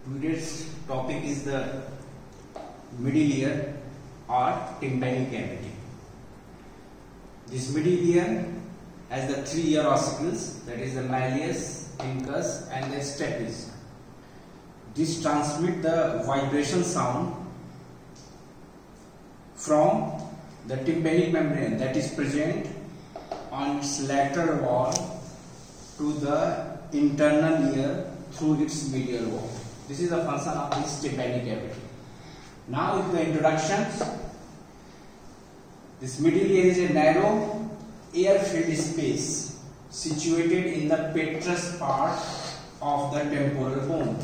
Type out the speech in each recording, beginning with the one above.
Today's topic is the middle ear or tympanic cavity. This middle ear has the three ear ossicles, that is the malleus, incus and the stapes. This transmit the vibration sound from the tympanic membrane that is present on its lateral wall to the internal ear through its medial wall. This is the function of this tympanic cavity. Now in the introduction, this middle ear is a narrow air-filled space situated in the petrous part of the temporal bone.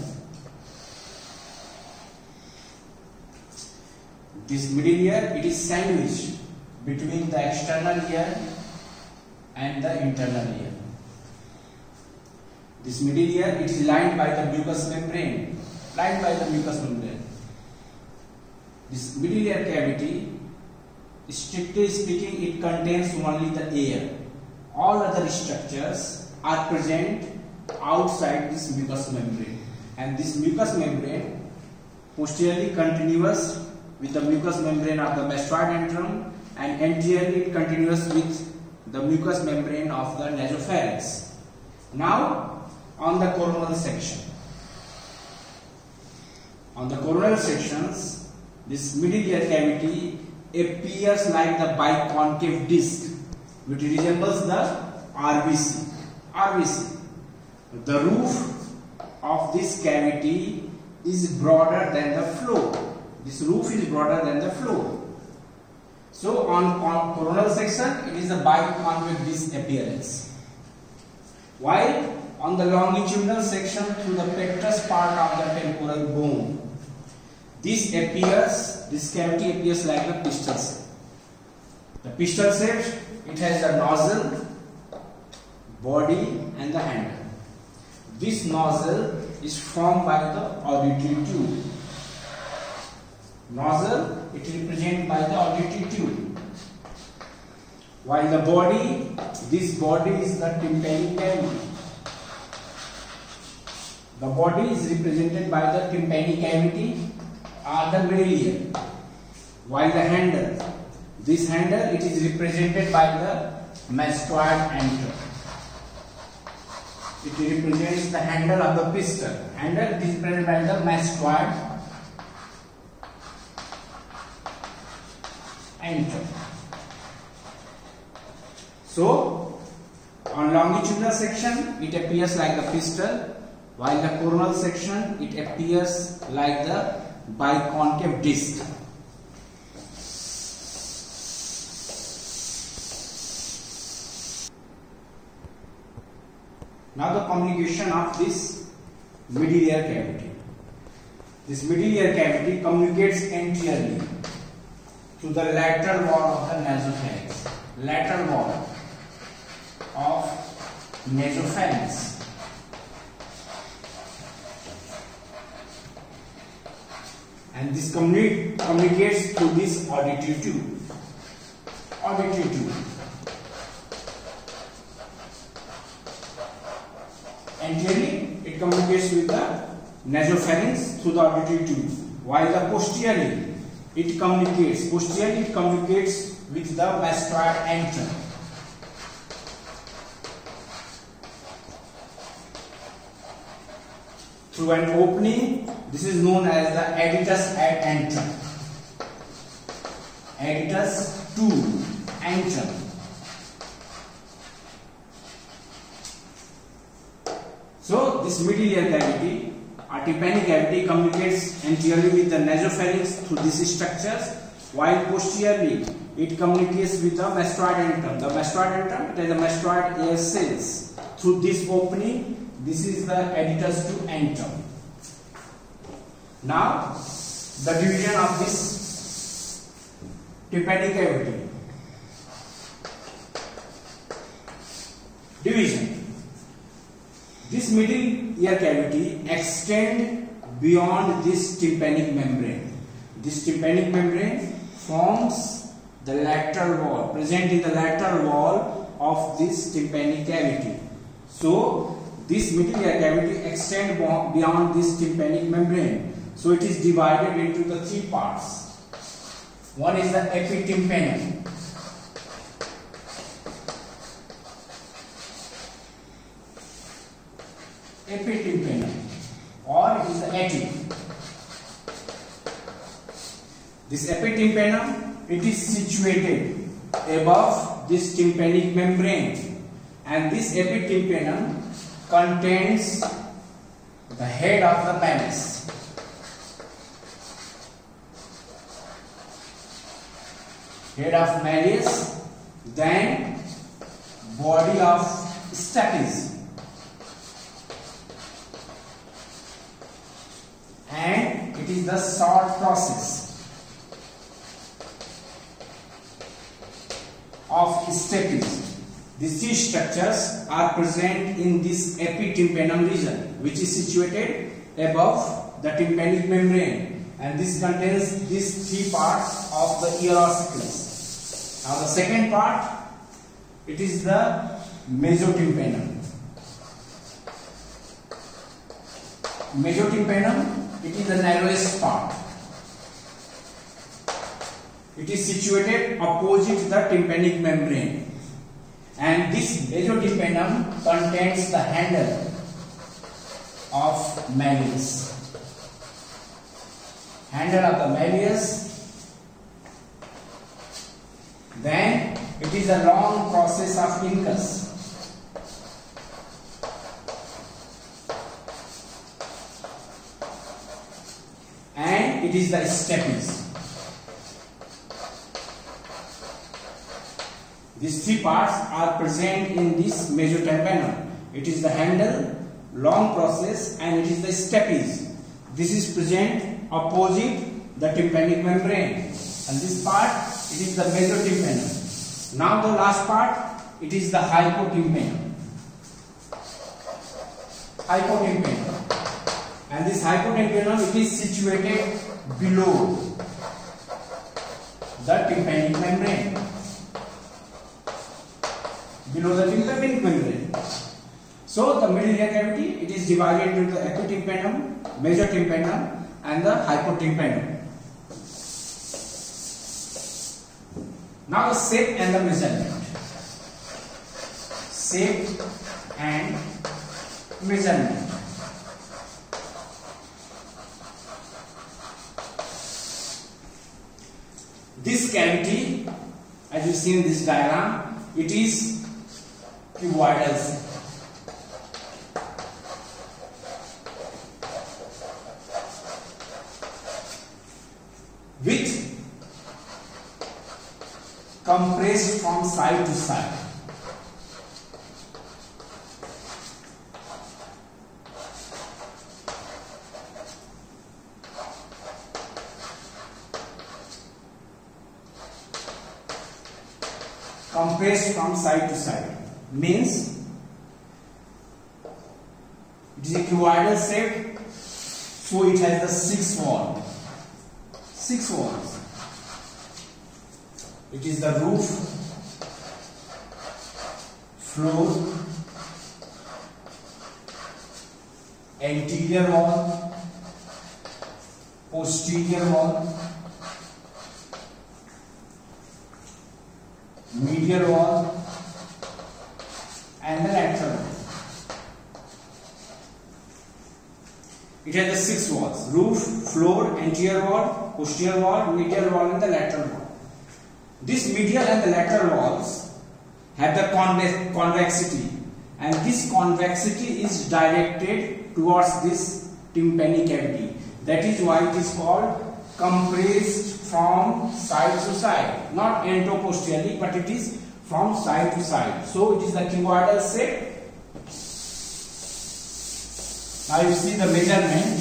This middle ear, it is sandwiched between the external ear and the internal ear. This middle ear, it is lined by the mucous membrane. This middle ear cavity, strictly speaking, it contains only the air. All other structures are present outside this mucous membrane, and this mucous membrane posteriorly continuous with the mucous membrane of the mastoid antrum, and anteriorly continuous with the mucous membrane of the nasopharynx. Now on the coronal section. On the coronal sections, this middle ear cavity appears like the biconcave disc which resembles the RBC. The roof of this cavity is broader than the floor. This roof is broader than the floor. So on coronal section, it is a biconcave disc appearance. While on the longitudinal section through the petrous part of the temporal bone, this cavity appears like a pistol shape. The pistol shape, it has the nozzle, body and the handle. This nozzle is formed by the auditory tube. Nozzle, it is represented by the auditory tube. While the body, this body is the tympanic cavity. The body is represented by the tympanic cavity or the middle ear. While the handle, this handle, it is represented by the mastoid antrum. It represents the handle of the pistol. Handle is represented by the mastoid antrum. So on longitudinal section, it appears like the pistol, while the coronal section, it appears like the biconcave disc. Now the communication of this middle ear cavity. This middle ear cavity communicates anteriorly to the lateral wall of the nasopharynx. Lateral wall of nasopharynx. And this communicates through this auditory tube. Anteriorly, it communicates with the nasopharynx through the auditory tube, while the posteriorly, it communicates with the mastoid antrum. Through an opening, this is known as the adytus ad antrum. Adytus to antrum. So this middle ear cavity or tympanic cavity communicates anteriorly with the nasopharynx through these structures, while posteriorly it communicates with the mastoid antrum. The mastoid antrum, it has the mastoid air cells. Through this opening, this is the adytus to antrum. Now the division of this tympanic cavity. Division. This middle ear cavity extends beyond this tympanic membrane. This tympanic membrane forms the lateral wall, present in the lateral wall of this tympanic cavity. So this middle ear cavity extends beyond this tympanic membrane. So it is divided into the three parts. One is the epitympanum. Epitympanum, or it is the attic. This epitympanum, it is situated above this tympanic membrane, and this epitympanum contains the head of the malleus. Head of malleus, then body of stapes, and it is the short process of stapes. These three structures are present in this epitympanum region, which is situated above the tympanic membrane, and this contains these three parts of the ear ossicles. Now the second part, it is the mesotympanum. Mesotympanum, it is the narrowest part. It is situated opposite the tympanic membrane, and this mesotympanum contains the handle of malleus. Handle of the malleus. Then it is a long process of incus. And it is the stapes. These three parts are present in this mesotympanum. It is the handle, long process, and it is the stapes. This is present opposite the tympanic membrane, and this part, it is the mesotympanum. Now the last part, it is the hypotympanum. Hypotympanum, and this hypotympanum, it is situated below the tympanic membrane. Below the tympanic membrane. So the middle ear cavity, it is divided into the epitympanum, mesotympanum, and the hypotympanum. Now the shape and the measurement. Shape and measurement. This cavity, as you see in this diagram, it is cuboidal shape. With compressed from side to side. Compressed from side to side means it is a cuboidal shape, so it has the 6 walls. 6 walls. It is the roof, floor, anterior wall, posterior wall, medial wall, and the lateral wall. It has the 6 walls: roof, floor, anterior wall, posterior wall, medial wall, and the lateral wall. This medial and the lateral walls have the convexity, and this convexity is directed towards this tympanic cavity. That is why it is called compressed from side to side, not anteroposteriorly, but it is from side to side. So it is the cuboidal shape. Now you see the measurement.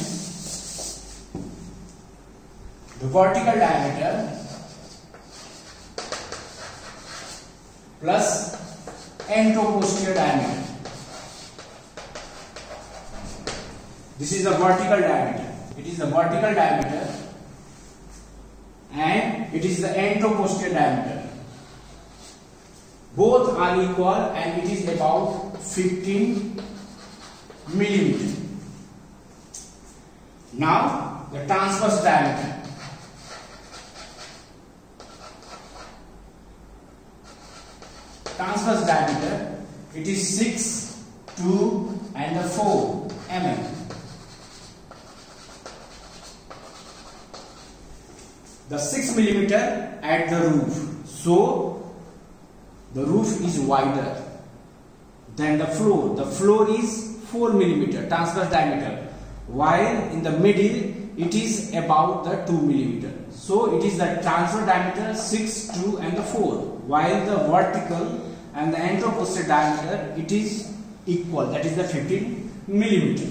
The vertical diameter plus anteroposterior diameter. This is the vertical diameter. It is the vertical diameter, and it is the anteroposterior diameter. Both are equal, and it is about 15 millimeter. Now the transverse diameter. Transverse diameter, it is 6, 2 and the 4 mm. The 6 millimeter at the roof, so the roof is wider than the floor. The floor is 4 millimeter transverse diameter, while in the middle it is about the 2 millimeter. So it is the transverse diameter 6, 2 and the 4, while the vertical and the anteroposterior diameter it is equal, that is the 15 millimeter.